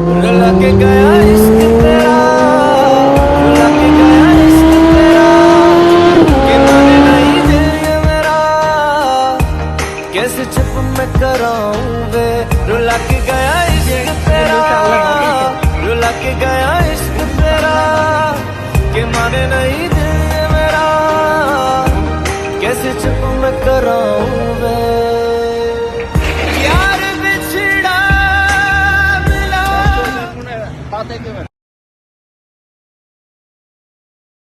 रुला के गया इश्क तेरा, रुला के गया इश्क तेरा, कि माने नहीं दिल ये मेरा, कैसे चुप मैं कराऊं वे। रुला के गया इश्क तेरा, रुला के गया इश्क तेरा, कि माने नहीं